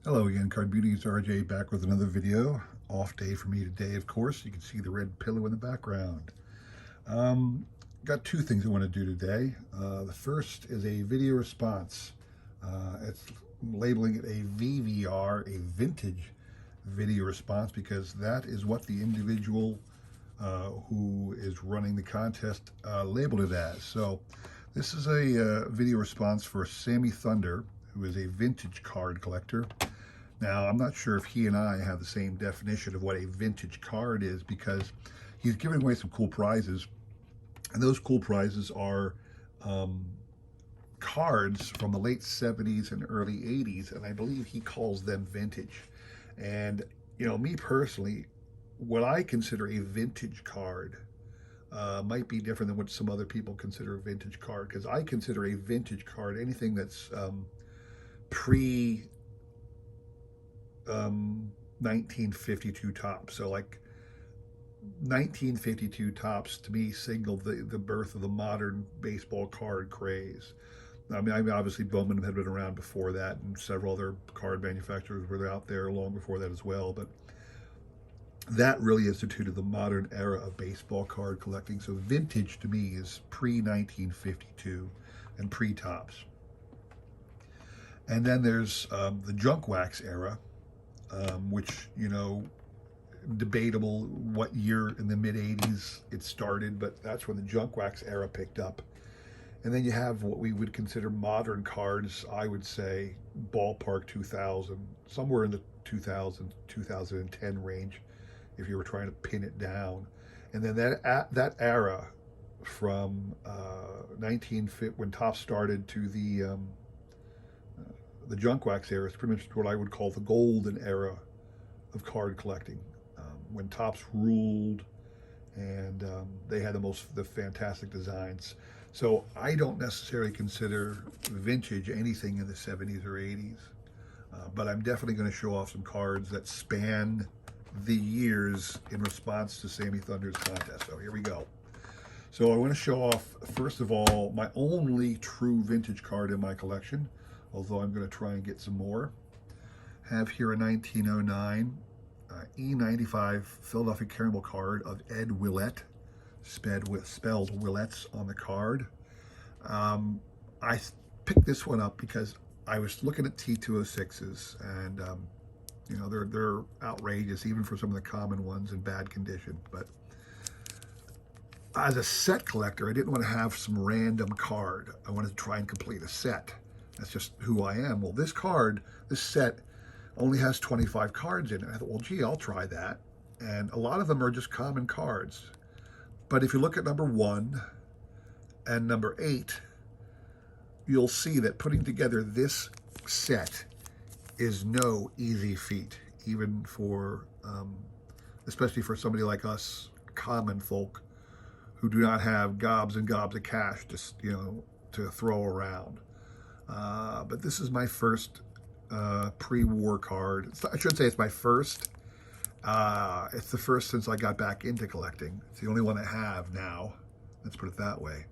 Hello again, Cardmunity. It's RJ back with another video. Off day for me today, of course. You can see the red pillow in the background. Um, got two things I want to do today. The first is a video response. It's labeling it a VVR, a vintage video response, because that is what the individual who is running the contest labeled it as. So this is a video response for Sammy Thunder, who is a vintage card collector. Now, I'm not sure if he and I have the same definition of what a vintage card is, because he's giving away some cool prizes. And those cool prizes are cards from the late 70s and early 80s. And I believe he calls them vintage. And, you know, me personally, what I consider a vintage card might be different than what some other people consider a vintage card. Because I consider a vintage card anything that's pre 1952 tops. So like 1952 tops to me signaled the birth of the modern baseball card craze. I mean, obviously Bowman had been around before that, and several other card manufacturers were out there long before that as well. But that really instituted the modern era of baseball card collecting. So vintage to me is pre-1952 and pre-tops. And then there's the junk wax era, which, you know, debatable what year in the mid 80s it started, but that's when the junk wax era picked up. And then you have what we would consider modern cards, I would say ballpark 2000, somewhere in the 2000, 2010 range, if you were trying to pin it down. And then that era from 1950, when Topps started, to the junk wax era is pretty much what I would call the golden era of card collecting, when Topps ruled, and they had the fantastic designs. So I don't necessarily consider vintage anything in the 70s or 80s, but I'm definitely going to show off some cards that span the years in response to Sammy Thunder's contest. So here we go. So I want to show off, first of all, my only true vintage card in my collection, although I'm going to try and get some more. Have here a 1909 E95 Philadelphia Caramel card of Ed Willett, spelled Willett's on the card. I picked this one up because I was looking at T206s, and you know, they're outrageous even for some of the common ones in bad condition. But as a set collector, I didn't want to have some random card. I wanted to try and complete a set. That's just who I am. Well, this set only has 25 cards in it. I thought, well, gee, I'll try that. And a lot of them are just common cards. But if you look at number 1 and number 8, you'll see that putting together this set is no easy feat, even for, especially for somebody like us, common folk, who do not have gobs and gobs of cash just, you know, to throw around. But this is my first pre-war card. I shouldn't say it's my first. It's the first since I got back into collecting. It's the only one I have now. Let's put it that way.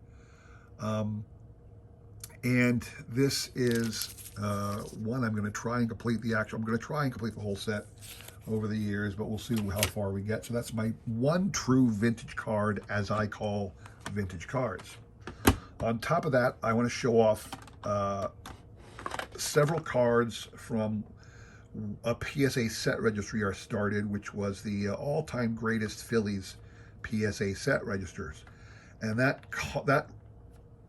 And this is one I'm going to try and complete I'm going to try and complete the whole set over the years, but we'll see how far we get. So that's my one true vintage card, as I call vintage cards. On top of that, I want to show off several cards from a PSA set registry I started, which was the all-time greatest Phillies PSA set registers. And that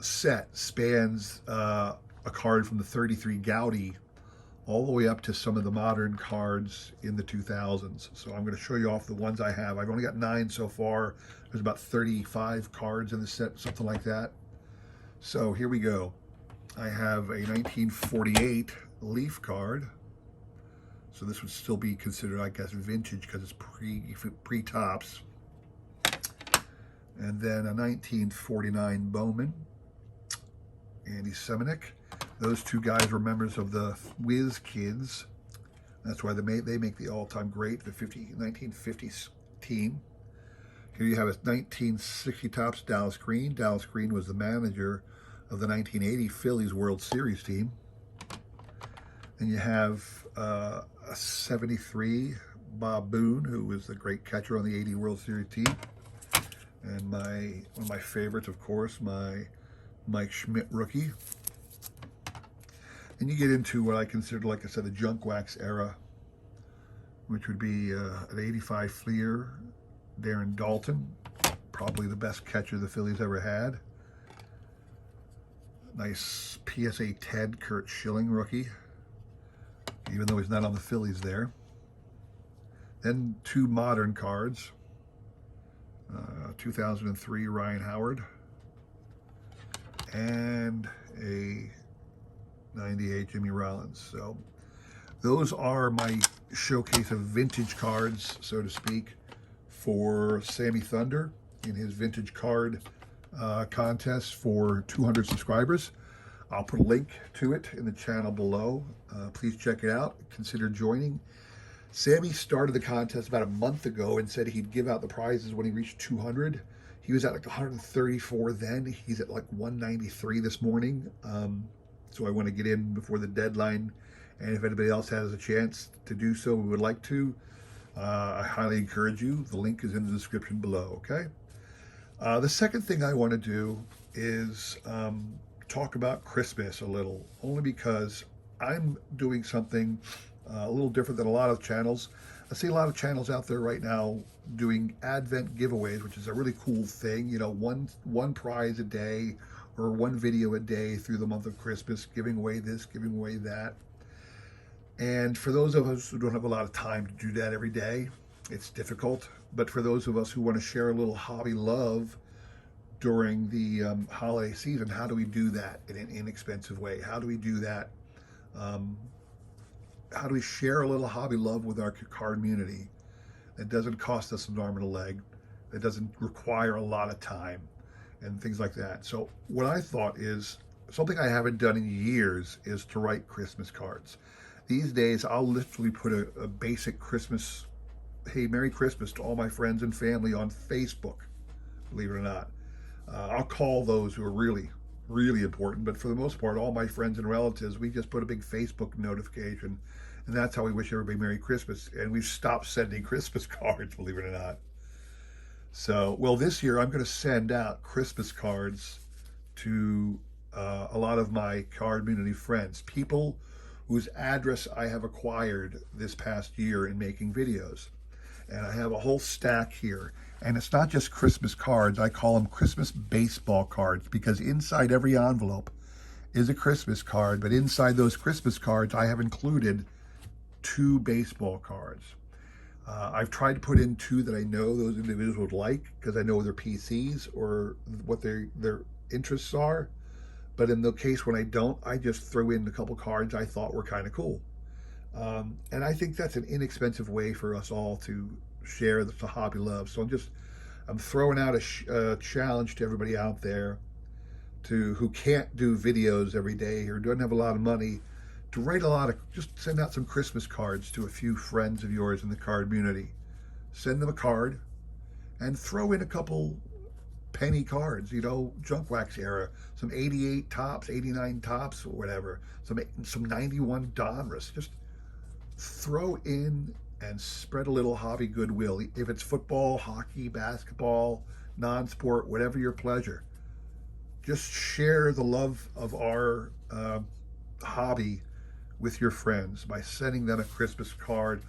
set spans a card from the 33 Gaudy all the way up to some of the modern cards in the 2000s. So I'm going to show you off the ones I have. I've only got 9 so far. There's about 35 cards in the set, something like that. So here we go. I have a 1948 Leaf card. So this would still be considered, I guess, vintage because it's pre-tops. And then a 1949 Bowman, Andy Semenick. Those two guys were members of the Whiz Kids. That's why they make the all-time great, the 1950s team. Here you have a 1960 Topps Dallas Green. Dallas Green was the manager of the 1980 Phillies World Series team. And you have a 73 Bob Boone, who was the great catcher on the 80 World Series team. And one of my favorites, of course, my Mike Schmidt rookie. And you get into what I consider, like I said, the junk wax era, which would be an 85 Fleer, Darren Daulton, probably the best catcher the Phillies ever had. Nice PSA 10 Kurt Schilling rookie, even though he's not on the Phillies there. Then two modern cards, 2003 Ryan Howard, and a 98 Jimmy Rollins. So those are my showcase of vintage cards, so to speak, for Sammy Thunder in his vintage card contest for 200 subscribers. I'll put a link to it in the channel below. Please check it out. Consider joining. Sammy started the contest about a month ago and said he'd give out the prizes when he reached 200. He was at like 134 then. He's at like 193 this morning. So I want to get in before the deadline. And if anybody else has a chance to do so, we would like to. I highly encourage you. The link is in the description below, okay? The second thing I want to do is talk about Christmas a little, only because I'm doing something a little different than a lot of channels. I see a lot of channels out there right now doing Advent giveaways, which is a really cool thing. You know, one prize a day or one video a day through the month of Christmas, giving away this, giving away that. And for those of us who don't have a lot of time to do that every day, it's difficult. But for those of us who want to share a little hobby love during the holiday season, how do we do that in an inexpensive way? How do we do that? How do we share a little hobby love with our Cardmunity that doesn't cost us an arm and a leg, that doesn't require a lot of time and things like that? So what I thought is, something I haven't done in years is to write Christmas cards. These days, I'll literally put a basic Christmas, hey, Merry Christmas to all my friends and family on Facebook, believe it or not. I'll call those who are really, really important, but for the most part, all my friends and relatives, we just put a big Facebook notification, and that's how we wish everybody Merry Christmas. And we've stopped sending Christmas cards, believe it or not. So, well, this year I'm going to send out Christmas cards to a lot of my Cardmunity friends, people whose address I have acquired this past year in making videos. And I have a whole stack here. And it's not just Christmas cards, I call them Christmas baseball cards, because inside every envelope is a Christmas card, but inside those Christmas cards I have included 2 baseball cards. I've tried to put in 2 that I know those individuals would like, because I know their PCs or what their interests are. But in the case when I don't, I just throw in a couple cards I thought were kind of cool. And I think that's an inexpensive way for us all to share the hobby love. So I'm throwing out a challenge to everybody out there who can't do videos every day or doesn't have a lot of money, to write just send out some Christmas cards to a few friends of yours in the Cardmunity. Send them a card and throw in a couple penny cards, you know, junk wax era, some 88 tops, 89 tops, or whatever, some 91 Donruss. Just throw in and spread a little hobby goodwill. If it's football, hockey, basketball, non-sport, whatever your pleasure, just share the love of our hobby with your friends by sending them a Christmas card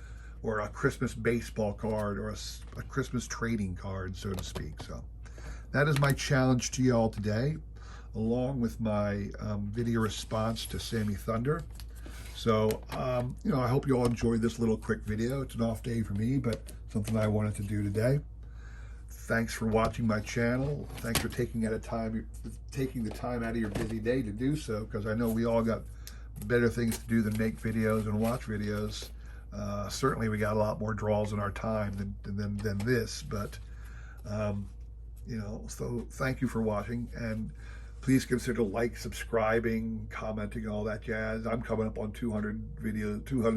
or a Christmas baseball card or a Christmas trading card, so to speak. So that is my challenge to you all today, along with my video response to Sammy Thunder. So, you know, I hope you all enjoyed this little quick video. It's an off day for me, but something I wanted to do today. Thanks for watching my channel. Thanks for taking the time out of your busy day to do so, because I know we all got better things to do than make videos and watch videos. Certainly we got a lot more draws in our time than this, but you know, so thank you for watching, and please consider subscribing, commenting, all that jazz. I'm coming up on 200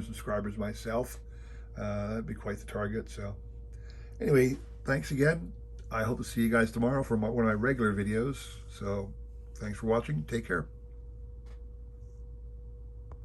subscribers myself. That'd be quite the target. So anyway, thanks again. I hope to see you guys tomorrow for one of my regular videos. So thanks for watching. Take care.